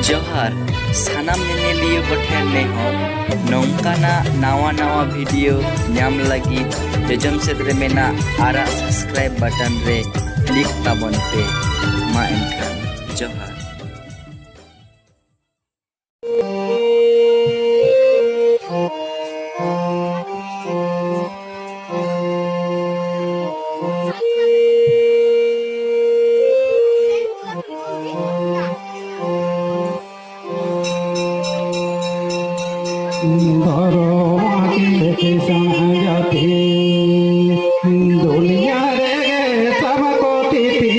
जोहार सानाम नेनेलियो कोठेन नेहर नौकाना नावा वीडियो नाम लगी जोजम सेद्रे मेना आरा सब्सक्राइब बटन रे क्लिक ताबन पे मा एनखान जोहार। दुनिया रे सबको तिथि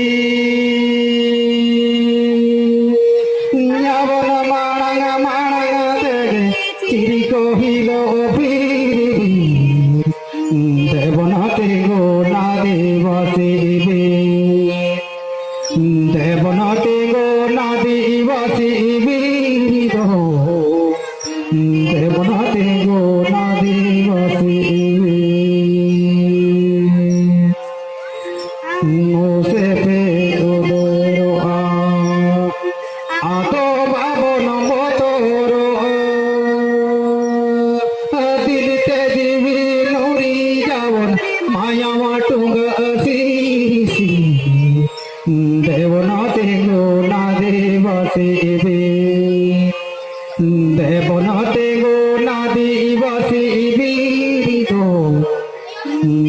यावन माणंग माणंग देगे चिरी कहिलो देवनाते गो ना देवसेबे देवनाते गो ना देवसेबे देवनाते गो ना देवसेबे मोसे पे उदरो आतो बाबन बतरो दिलते दिवी नौरी जावन माया वाटुंग असीसी देवनाते गो ना देवसेबे देवनाते गो ना देवसेबे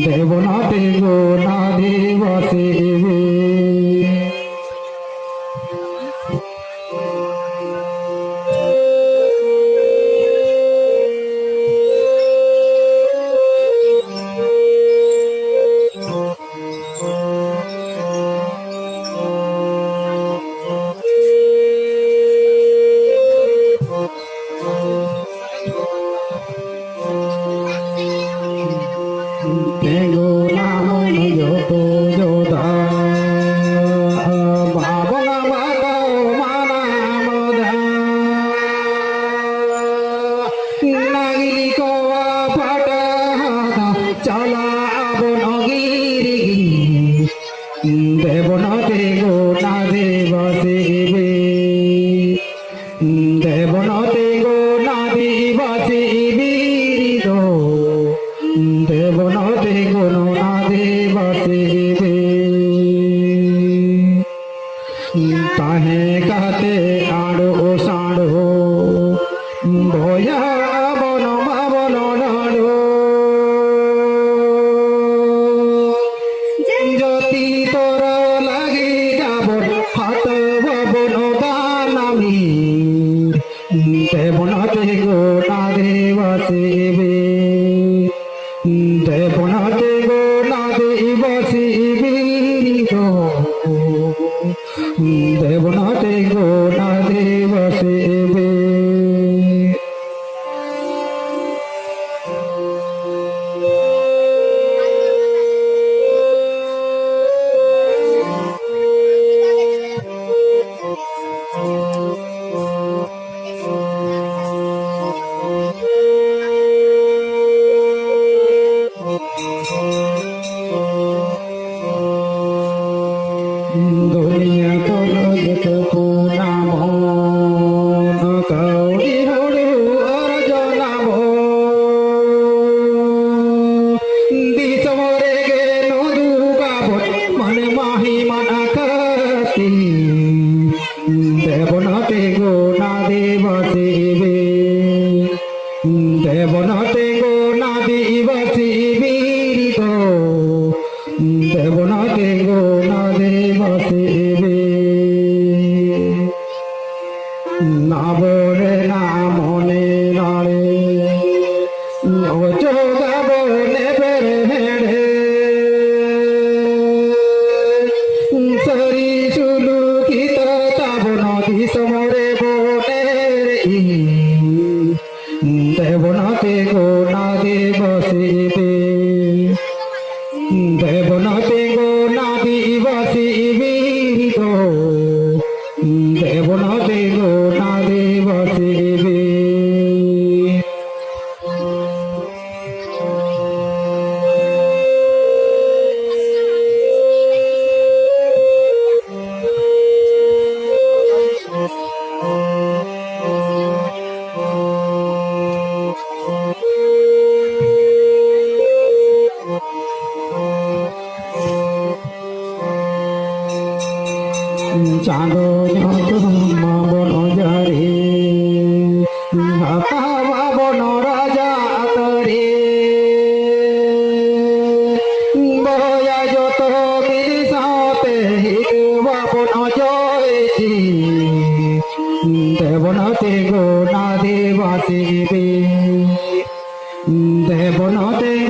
देवनाते गो ना देवसेबे तेगो नामन जोतो जोधा बाबना मातो माना मोधा नागिरी को फाटा चला बनगिरी देवनाते गो ना देवसेबे देवनाते गो ना देवसेबे देवनाते गो ना देवसेबे ताहे कहते आड़ो साड़ो भया बन बाबन डाड़ो जति तोर लगी যাব हाथ भवन दानामी देवनाते गो ना देवसेबे देवनाते गो ना देवसेबे देवनाते गो ना देवसेबे दुनिया तो जगत पूना मोन कौड़ी होड़ू और जनाबो दिस मोरे गे नदू गाबो मन माही मना करती देवनाते गो ना देवसेबे देवनाते गो ना देवसेबे देवनाते गो ना देवसेबे ना बोरे ना मने नारे ओ जोगा बोले बेरे हेड़े सरी सुलू की ताबन दिस मोरे बोले देवनाते गो ना देवसेबे देवनाते गो ना देवसेबे देवनाते गो ना देवसेबे তোমা বন যারে বন রাজা করে বয়া যত মিলি সাথে হিবা বন জয়ছি দেবনাথে গো না দেবাসিবে দেবনাথে